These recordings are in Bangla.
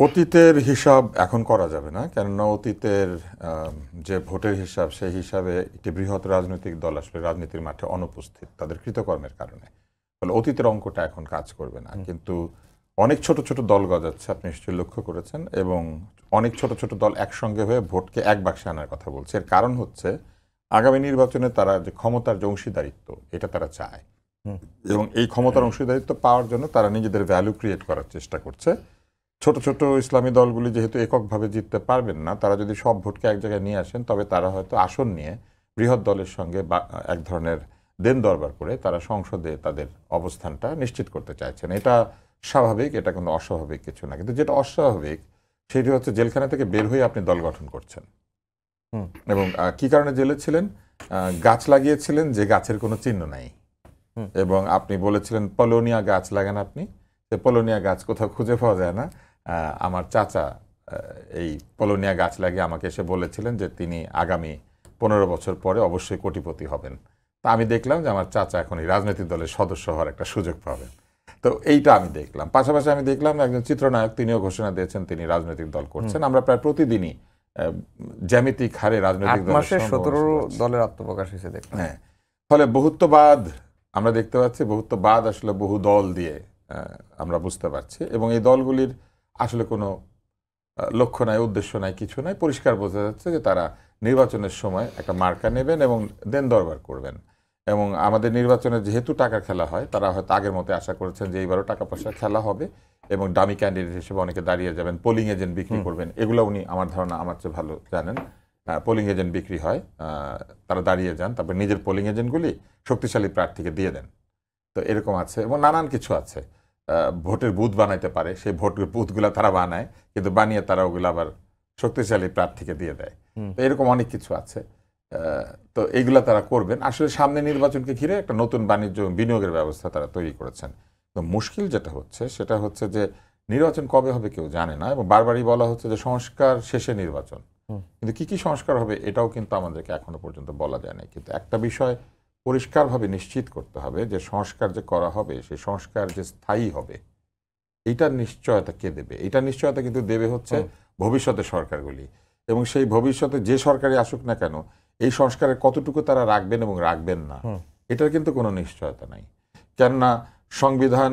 অতীতের হিসাব এখন করা যাবে না, কেননা অতীতের যে ভোটের হিসাব সেই হিসাবে একটি বৃহৎ রাজনৈতিক দল আসলে রাজনীতির মাঠে অনুপস্থিত তাদের কৃতকর্মের কারণে। ফলে অতীতের অঙ্কটা এখন কাজ করবে না। কিন্তু অনেক ছোট ছোট দল গজাচ্ছে, আপনি নিশ্চয়ই লক্ষ্য করেছেন, এবং অনেক ছোট ছোট দল একসঙ্গে হয়ে ভোটকে এক বাক্সে আনার কথা বলছে। এর কারণ হচ্ছে আগামী নির্বাচনে তারা যে ক্ষমতার যে অংশীদারিত্ব এটা তারা চায়, এবং এই ক্ষমতার অংশীদারিত্ব পাওয়ার জন্য তারা নিজেদের ভ্যালু ক্রিয়েট করার চেষ্টা করছে। ছোট ছোট ইসলামী দলগুলি যেহেতু এককভাবে জিততে পারবেন না, তারা যদি সব ভোটকে এক জায়গায় নিয়ে আসেন তবে তারা হয়তো আসন নিয়ে বৃহৎ দলের সঙ্গে এক ধরনের দেন দরবার করে তারা সংসদে তাদের অবস্থানটা নিশ্চিত করতে চাইছেন। এটা স্বাভাবিক, এটা কোনো অস্বাভাবিক কিছু না। কিন্তু যেটা অস্বাভাবিক সেটি হচ্ছে জেলখানা থেকে বের হয়ে আপনি দল গঠন করছেন, এবং কি কারণে জেলে ছিলেন? গাছ লাগিয়েছিলেন যে গাছের কোনো চিহ্ন নাই, এবং আপনি বলেছিলেন পলোনিয়া গাছ লাগান। আপনি পলোনিয়া গাছ কোথাও খুঁজে পাওয়া যায় না। আমার চাচা এই পলোনিয়া গাছ লাগিয়ে আমাকে এসে বলেছিলেন যে তিনি আগামী 15 বছর পরে অবশ্যই কোটিপতি হবেন। তা আমি দেখলাম যে আমার চাচা এখন এই রাজনৈতিক দলের সদস্য হওয়ার একটা সুযোগ পাবেন। তো এইটা আমি দেখলাম। পাশাপাশি আমি দেখলাম একজন চিত্রনায়ক, তিনিও ঘোষণা দিয়েছেন তিনি রাজনৈতিক দল করছেন। আমরা প্রায় প্রতিদিনই জ্যামিতিক হারে রাজনৈতিক দলের আত্মপ্রকাশ হয়েছে দেখলাম। হ্যাঁ, ফলে বহুত্ববাদ আমরা দেখতে পাচ্ছি। বহুত্ববাদ আসলে বহু দল দিয়ে আমরা বুঝতে পারছি, এবং এই দলগুলির আসলে কোনো লক্ষ্য নাই, উদ্দেশ্য নাই, কিছু নাই। পরিষ্কার বোঝা যাচ্ছে যে তারা নির্বাচনের সময় একটা মার্কা নেবেন এবং দেন দরবার করবেন। এবং আমাদের নির্বাচনে যেহেতু টাকার খেলা হয়, তারা হয়তো আগের মতো আশা করেছেন যে এইবারও টাকা পয়সার খেলা হবে এবং দামি ক্যান্ডিডেট হিসেবে অনেকে দাঁড়িয়ে যাবেন, পোলিং এজেন্ট বিক্রি করবেন। এগুলো উনি আমার ধারণা আমার চেয়ে ভালো জানেন। পোলিং এজেন্ট বিক্রি হয়, তারা দাঁড়িয়ে যান, তারপর নিজের পোলিং এজেন্টগুলি শক্তিশালী প্রার্থীকে দিয়ে দেন। তো এরকম আছে, এবং নানান কিছু আছে। ভোটের বুথ বানাইতে পারে, সেই ভোটের বুথগুলো তারা বানায়, কিন্তু বানিয়ে তারা ওগুলো আবার শক্তিশালী প্রার্থীকে দিয়ে দেয়। তো এরকম অনেক কিছু আছে। তো এইগুলা তারা করবেন। আসলে সামনে নির্বাচনকে ঘিরে একটা নতুন বাণিজ্য বিনিয়োগের ব্যবস্থা তারা তৈরি করেছেন। তো মুশকিল যেটা হচ্ছে সেটা হচ্ছে যে নির্বাচন কবে হবে কেউ জানে না, এবং বারবারই বলা হচ্ছে যে সংস্কার শেষে নির্বাচন। কিন্তু কি কি সংস্কার হবে এটাও কিন্তু আমাদেরকে এখনো পর্যন্ত বলা যায় না। কিন্তু একটা বিষয় পরিষ্কারভাবে নিশ্চিত করতে হবে যে সংস্কার যে করা হবে সেই সংস্কার যে স্থায়ী হবে, এইটার নিশ্চয়তা কে দেবে? এইটার নিশ্চয়তা কিন্তু দেবে হচ্ছে ভবিষ্যতের সরকারগুলি, এবং সেই ভবিষ্যতে যে সরকারই আসুক না কেন এই সংস্কারের কতটুকু তারা রাখবেন এবং রাখবেন না এটার কিন্তু কোনো নিশ্চয়তা নাই। কেননা সংবিধান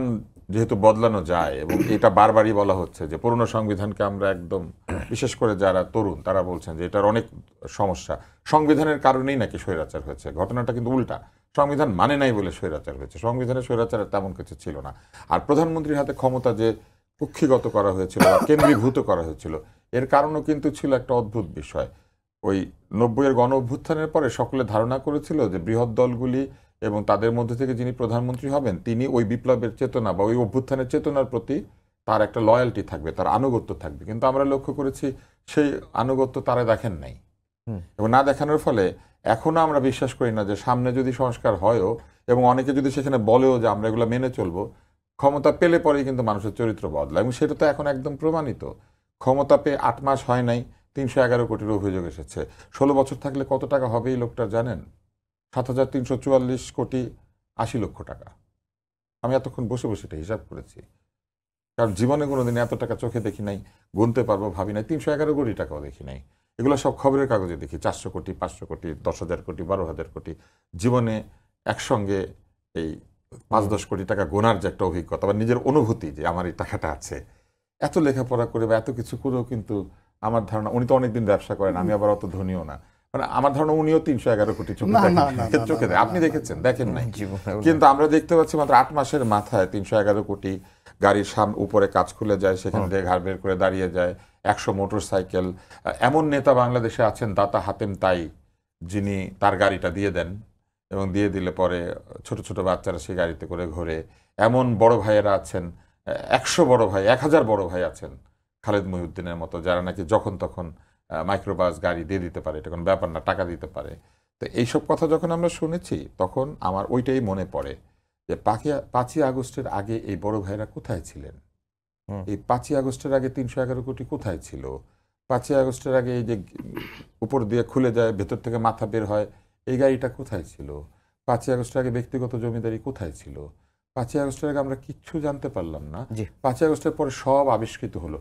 যেহেতু বদলানো যায়, এবং এটা বারবারই বলা হচ্ছে যে পুরনো সংবিধানকে আমরা একদম, বিশেষ করে যারা তরুণ তারা বলছেন যে এটার অনেক সমস্যা, সংবিধানের কারণেই নাকি স্বৈরাচার হয়েছে। ঘটনাটা কিন্তু উল্টা, সংবিধান মানে নাই বলে স্বৈরাচার হয়েছে। সংবিধানে স্বৈরাচারের তেমন কিছু ছিল না। আর প্রধানমন্ত্রীর হাতে ক্ষমতা যে কুক্ষিগত করা হয়েছিল বা কেন্দ্রীভূত করা হয়েছিল, এর কারণও কিন্তু ছিল একটা অদ্ভুত বিষয়। ওই 90-এর গণ অভ্যুত্থানের পরে সকলে ধারণা করেছিল যে বৃহৎ দলগুলি এবং তাদের মধ্যে থেকে যিনি প্রধানমন্ত্রী হবেন তিনি ওই বিপ্লবের চেতনা বা ওই অভ্যুত্থানের চেতনার প্রতি তার একটা লয়ালটি থাকবে, তার আনুগত্য থাকবে। কিন্তু আমরা লক্ষ্য করেছি সেই আনুগত্য তারা দেখেন নাই, এবং না দেখানোর ফলে এখনো আমরা বিশ্বাস করি না যে সামনে যদি সংস্কার হয়ও, এবং অনেকে যদি সেখানে বলেও যে আমরা এগুলো মেনে চলবো, ক্ষমতা পেলে পরেই কিন্তু মানুষের চরিত্র বদলায়। এবং সেটা তো এখন একদম প্রমাণিত। ক্ষমতা পেয়ে 8 মাস হয় নাই, 311 কোটির অভিযোগ এসেছে। 16 বছর থাকলে কত টাকা হবে এই লোকটা জানেন? 7,344 কোটি 80 লক্ষ টাকা। আমি এতক্ষণ বসে বসে এটা হিসাব করেছি, কারণ জীবনে কোনোদিন এত টাকা চোখে দেখি নাই, গুনতে পারবো ভাবি নাই। 311 কোটি টাকাও দেখি নাই। এগুলো সব খবরের কাগজে দেখি, 400 কোটি, 500 কোটি, 10,000 কোটি, 12,000 কোটি। জীবনে একসঙ্গে এই 5-10 কোটি টাকা গোনার যে একটা অভিজ্ঞতা বা নিজের অনুভূতি যে আমার এই টাকাটা আছে, এত লেখাপড়া করে বা এত কিছু করেও কিন্তু আমার ধারণা, উনি তো অনেকদিন ব্যবসা করেন, আমি আবার অত ধনীও না, মানে আমার ধারণা উনিও 311 কোটি চোখে দেয়। আপনি দেখেছেন? দেখেন নাই। কিন্তু আমরা দেখতে পাচ্ছি মাত্র 8 মাসের মাথায় 311 কোটি গাড়ির সামনে উপরে কাজ খুলে যায়, সেখান থেকে ঘাড় বের করে দাঁড়িয়ে যায় 100 মোটর সাইকেল। এমন নেতা বাংলাদেশে আছেন দাতা হাতেম তাই, যিনি তার গাড়িটা দিয়ে দেন, এবং দিয়ে দিলে পরে ছোট ছোট বাচ্চারা সেই গাড়িতে করে ঘোরে। এমন বড় ভাইয়েরা আছেন, 100 বড় ভাই, 1000 বড় ভাই আছেন খালেদ মহিউদ্দিনের মতো, যারা নাকি যখন তখন মাইক্রোবাস গাড়ি দিয়ে দিতে পারে, এটা কোনো ব্যাপার না, টাকা দিতে পারে। তো এইসব কথা যখন আমরা শুনেছি তখন আমার ওইটাই মনে পড়ে যে 5ই আগস্টের আগে এই বড় ভাইরা কোথায় ছিলেন? এই 5ই আগস্টের আগে 311 কোটি কোথায় ছিল? 5ই আগস্টের আগে এই যে উপর দিয়ে খুলে যায়, ভেতর থেকে মাথা বের হয়, এই গাড়িটা কোথায় ছিল? 5ই আগস্টের আগে ব্যক্তিগত জমিদারি কোথায় ছিল? 5ই আগস্টের আগে আমরা কিচ্ছু জানতে পারলাম না। 5ই আগস্টের পরে সব আবিষ্কৃত হলো।